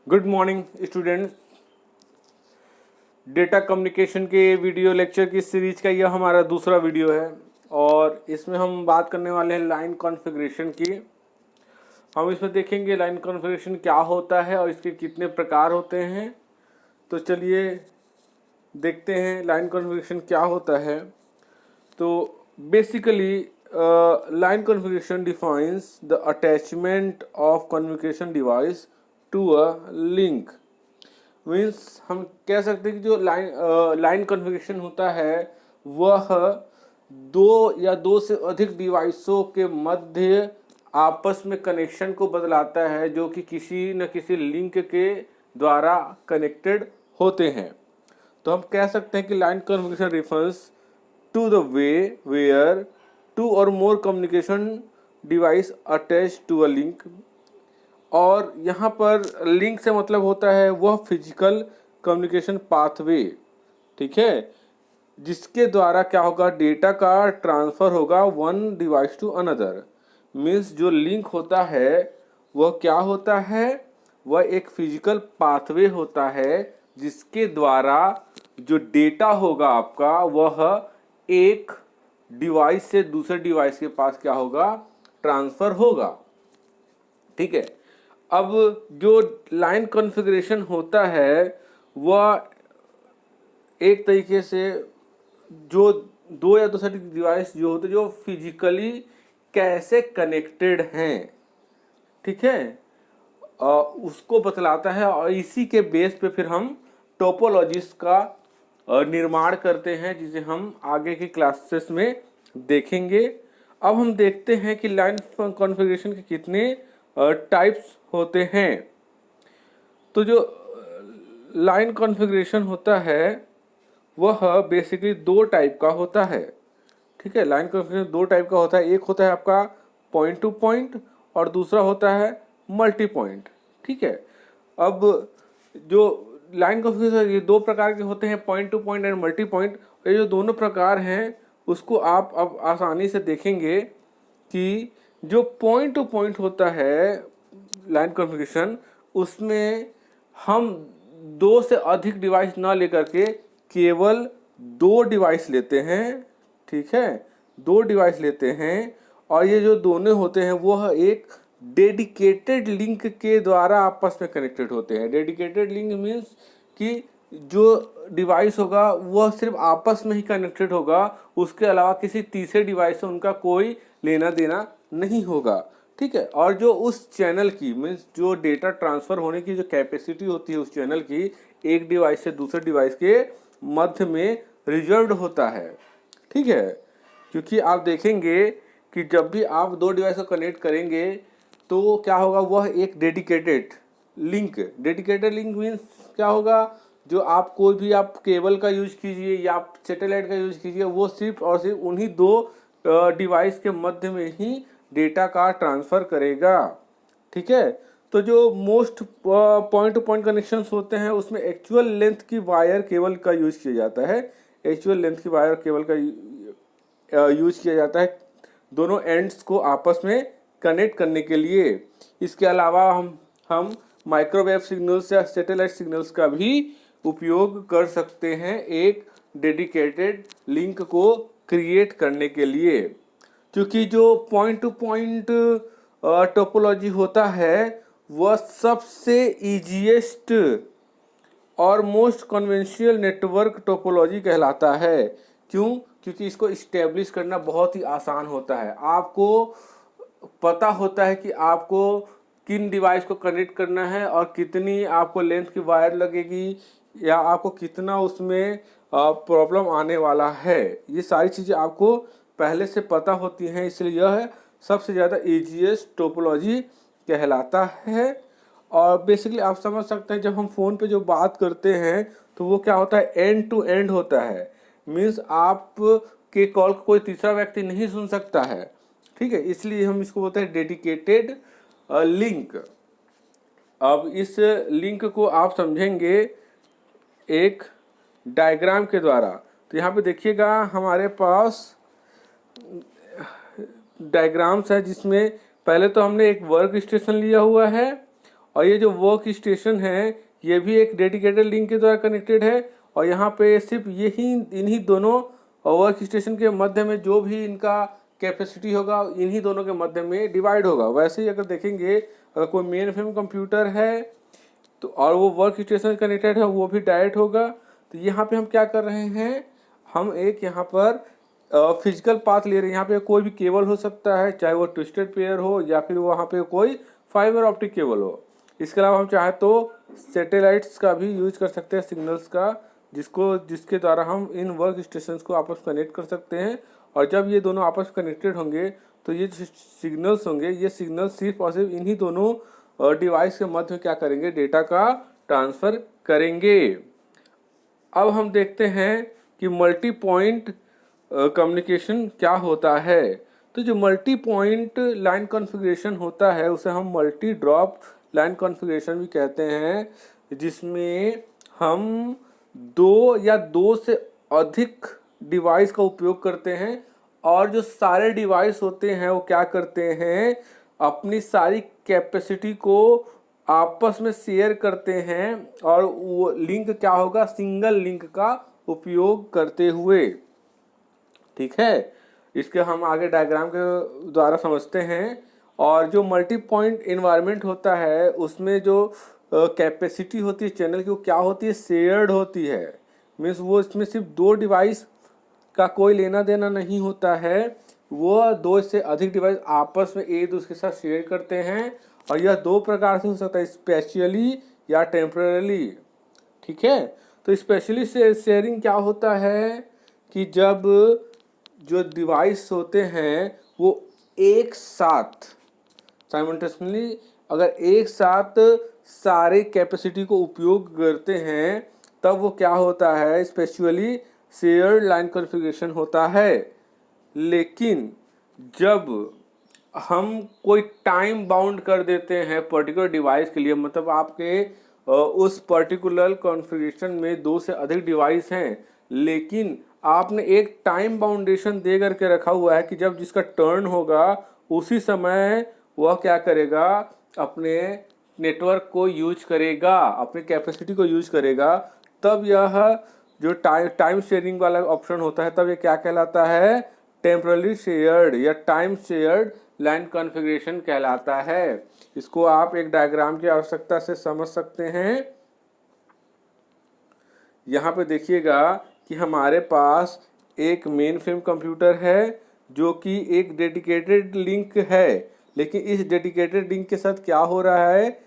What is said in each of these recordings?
Good morning students. Data communication के video lecture की series का यह हमारा दूसरा वीडियो है और इसमें हम बात करने वाले हैं लाइन कॉन्फ़िगरेशन की। हम इसमें देखेंगे लाइन कॉन्फ़िगरेशन क्या होता है और इसके कितने प्रकार होते हैं। तो चलिए देखते हैं लाइन कॉन्फ़िगरेशन क्या होता है। तो basically line configuration defines the attachment of communication device to a link. Means हम कह सकते हैं कि जो लाइन कॉन्फ़िगरेशन होता है वह दो या दो से अधिक डिवाइसों के मध्य आपस में कनेक्शन को बदलाता है, जो कि किसी न किसी लिंक के द्वारा कनेक्टेड होते हैं। तो हम कह सकते हैं कि line configuration refers to the way where two or more communication device attach to a link. और यहाँ पर लिंक से मतलब होता है वह फिजिकल कम्युनिकेशन पाथवे, ठीक है, जिसके द्वारा क्या होगा, डेटा का ट्रांसफ़र होगा one device to another. Means जो लिंक होता है वह क्या होता है, वह एक फिजिकल पाथवे होता है जिसके द्वारा जो डेटा होगा आपका वह एक डिवाइस से दूसरे डिवाइस के पास क्या होगा, ट्रांसफ़र होगा। ठीक है। अब जो लाइन कॉन्फ़िगरेशन होता है वह एक तरीके से जो दो या दो से अधिक डिवाइस जो होते जो फिजिकली कैसे कनेक्टेड हैं, ठीक है, उसको बतलाता है। और इसी के बेस पे फिर हम टोपोलॉजीज का निर्माण करते हैं, जिसे हम आगे की क्लासेस में देखेंगे। अब हम देखते हैं कि लाइन कॉन्फ़िगरेशन के कितने टाइप्स होते हैं। तो जो लाइन कॉन्फ़िगरेशन होता है वह बेसिकली दो टाइप का होता है। ठीक है, लाइन कॉन्फ़िगरेशन दो टाइप का होता है। एक होता है आपका पॉइंट टू पॉइंट और दूसरा होता है मल्टी पॉइंट। ठीक है। अब जो लाइन कॉन्फ़िगरेशन ये दो प्रकार के होते हैं, point two point and multi point. ये जो दोनों प्रकार हैं उसको आप अब आसानी से देखेंगे कि जो पॉइंट टू पॉइंट होता है लाइन कॉन्फ़िगरेशन, उसमें हम दो से अधिक डिवाइस ना लेकर के केवल दो डिवाइस लेते हैं। ठीक है, दो डिवाइस लेते हैं और ये जो दोनों होते हैं वह एक डेडिकेटेड लिंक के द्वारा आपस में कनेक्टेड होते हैं। डेडिकेटेड लिंक मीन्स कि जो डिवाइस होगा वह सिर्फ आपस में ही कनेक्टेड होगा, उसके अलावा किसी तीसरे डिवाइस से उनका कोई लेना देना नहीं होगा। ठीक है। और जो उस चैनल की मीन्स जो डेटा ट्रांसफ़र होने की जो कैपेसिटी होती है उस चैनल की, एक डिवाइस से दूसरे डिवाइस के मध्य में रिजर्व्ड होता है। ठीक है, क्योंकि आप देखेंगे कि जब भी आप दो डिवाइस को कनेक्ट करेंगे तो क्या होगा, वह एक डेडिकेटेड लिंक मीन्स क्या होगा, जो आप कोई भी आप केबल का यूज कीजिए या आप सैटेलाइट का यूज कीजिए, वो सिर्फ और सिर्फ उन्हीं दो डिवाइस के मध्य में ही डेटा का ट्रांसफ़र करेगा। ठीक है। तो जो most point two point connections होते हैं उसमें एक्चुअल लेंथ की वायर केबल का यूज किया जाता है। एक्चुअल लेंथ की वायर केबल का यूज किया जाता है दोनों एंड्स को आपस में कनेक्ट करने के लिए। इसके अलावा हम माइक्रोवेव सिग्नल्स या सैटेलाइट सिग्नल्स का भी उपयोग कर सकते हैं एक डेडिकेटेड लिंक को क्रिएट करने के लिए। क्योंकि जो पॉइंट टू पॉइंट टोपोलॉजी होता है वह सबसे ईजीएस्ट और मोस्ट कन्वेंशनल नेटवर्क टोपोलॉजी कहलाता है। क्यों? क्योंकि इसको इस्टेब्लिश करना बहुत ही आसान होता है। आपको पता होता है कि आपको किन डिवाइस को कनेक्ट करना है और कितनी आपको लेंथ की वायर लगेगी या आपको कितना उसमें प्रॉब्लम आने वाला है। ये सारी चीज़ें आपको पहले से पता होती हैं, इसलिए यह सबसे ज़्यादा ईजीएस्ट टोपोलॉजी कहलाता है। और बेसिकली आप समझ सकते हैं जब हम फ़ोन पे जो बात करते हैं तो वो क्या होता है, एंड टू एंड होता है। मीन्स आप के कॉल को कोई तीसरा व्यक्ति नहीं सुन सकता है। ठीक है, इसलिए हम इसको बोलते हैं डेडिकेटेड लिंक। अब इस लिंक को आप समझेंगे एक डायग्राम के द्वारा। तो यहाँ पे देखिएगा हमारे पास डायग्राम्स है, जिसमें पहले तो हमने एक वर्क स्टेशन लिया हुआ है और ये जो वर्क स्टेशन है ये भी एक डेडिकेटेड लिंक के द्वारा कनेक्टेड है। और यहाँ पे सिर्फ यही इन्हीं दोनों वर्क स्टेशन के मध्य में जो भी इनका कैपेसिटी होगा इन्हीं दोनों के मध्य में डिवाइड होगा। वैसे ही अगर देखेंगे अगर कोई मेन फ्रेम कंप्यूटर है तो और वो वर्क स्टेशन कनेक्टेड है वो भी डायरेक्ट होगा। तो यहाँ पे हम क्या कर रहे हैं, हम एक यहाँ पर फिजिकल पाथ ले रहे हैं। यहाँ पे कोई भी केबल हो सकता है, चाहे वो ट्विस्टेड पेयर हो या फिर वहाँ पे कोई फाइबर ऑप्टिक केबल हो। इसके अलावा हम चाहे तो सैटेलाइट्स का भी यूज कर सकते हैं, सिग्नल्स का, जिसके द्वारा हम इन वर्क स्टेशंस को आपस में कनेक्ट कर सकते हैं। और जब ये दोनों आपस में कनेक्टेड होंगे तो ये सिग्नल्स होंगे, ये सिग्नल्स सिर्फ और सिर्फ इन्हीं दोनों डिवाइस के मध्य में क्या करेंगे, डेटा का ट्रांसफर करेंगे। अब हम देखते हैं कि मल्टी पॉइंट कम्युनिकेशन क्या होता है। तो जो मल्टी पॉइंट लाइन कॉन्फ़िगरेशन होता है उसे हम मल्टी ड्रॉप लाइन कॉन्फ़िगरेशन भी कहते हैं, जिसमें हम दो या दो से अधिक डिवाइस का उपयोग करते हैं। और जो सारे डिवाइस होते हैं वो क्या करते हैं, अपनी सारी कैपेसिटी को आपस में शेयर करते हैं। और वो लिंक क्या होगा, सिंगल लिंक का उपयोग करते हुए। ठीक है, इसके हम आगे डायग्राम के द्वारा समझते हैं। और जो मल्टी पॉइंट एनवायरनमेंट होता है उसमें जो कैपेसिटी होती है चैनल की वो क्या होती है, शेयर्ड होती है। मीन्स वो इसमें सिर्फ दो डिवाइस का कोई लेना देना नहीं होता है, वो दो से अधिक डिवाइस आपस में एक दूसरे के साथ शेयर करते हैं। और यह दो प्रकार से हो सकता है, स्पेशली या टेम्पररी। ठीक है, तो स्पेशली शेयरिंग क्या होता है कि जब जो डिवाइस होते हैं वो एक साथ साइमल्टेनियसली अगर एक साथ सारे कैपेसिटी को उपयोग करते हैं तब वो क्या होता है, स्पेशली शेयर्ड लाइन कॉन्फ़िगरेशन होता है। लेकिन जब हम कोई टाइम बाउंड कर देते हैं पर्टिकुलर डिवाइस के लिए, मतलब आपके उस पर्टिकुलर कॉन्फ़िगरेशन में दो से अधिक डिवाइस हैं, लेकिन आपने एक टाइम बाउंडेशन दे करके रखा हुआ है कि जब जिसका टर्न होगा उसी समय वह क्या करेगा, अपने नेटवर्क को यूज करेगा, अपने कैपेसिटी को यूज करेगा, तब यह जो टाइम शेयरिंग वाला ऑप्शन होता है तब ये क्या कहलाता है, टेम्पररी शेयर्ड या टाइम शेयर्ड लाइन कॉन्फ़िगरेशन कहलाता है। इसको आप एक डायग्राम की आवश्यकता से समझ सकते हैं। यहाँ पे देखिएगा कि हमारे पास एक मेन फ्रेम कंप्यूटर है जो कि एक डेडिकेटेड लिंक है, लेकिन इस डेडिकेटेड लिंक के साथ क्या हो रहा है,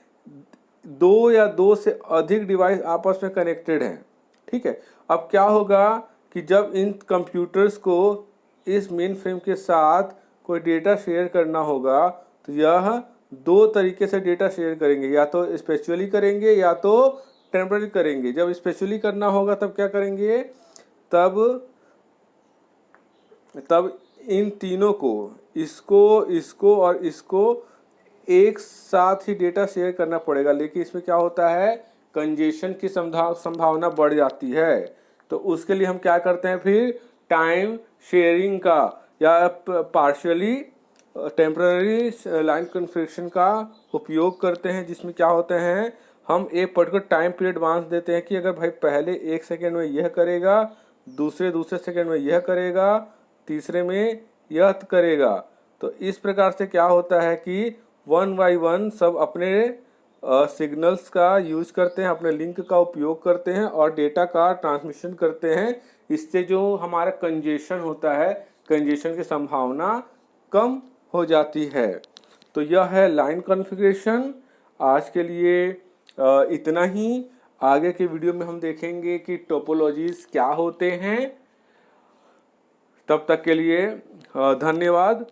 दो या दो से अधिक डिवाइस आपस में कनेक्टेड हैं। ठीक है, अब क्या होगा कि जब इन कंप्यूटर्स को इस मेन फ्रेम के साथ कोई डेटा शेयर करना होगा तो यह दो तरीके से डेटा शेयर करेंगे, या तो स्पेशली करेंगे या तो टेम्पररी करेंगे। जब स्पेशली करना होगा तब क्या करेंगे, तब इन तीनों को, इसको और इसको एक साथ ही डेटा शेयर करना पड़ेगा। लेकिन इसमें क्या होता है, कंजेशन की संभावना बढ़ जाती है। तो उसके लिए हम क्या करते हैं, फिर टाइम शेयरिंग का या पार्शियली टेम्पररी लाइन कॉन्फ़िगरेशन का उपयोग करते हैं, जिसमें क्या होते हैं, हम एक पर्टिकुलर टाइम पीरियड बांध देते हैं कि अगर भाई पहले 1 सेकेंड में यह करेगा, दूसरे सेकेंड में यह करेगा, तीसरे में यह करेगा। तो इस प्रकार से क्या होता है कि 1 बाय 1 सब अपने सिग्नल्स का यूज करते हैं, अपने लिंक का उपयोग करते हैं और डेटा का ट्रांसमिशन करते हैं। इससे जो हमारा कंजेशन होता है, कंजेशन की संभावना कम हो जाती है। तो यह है लाइन कॉन्फ़िगरेशन। आज के लिए इतना ही। आगे के वीडियो में हम देखेंगे कि टोपोलॉजीज क्या होते हैं। तब तक के लिए धन्यवाद।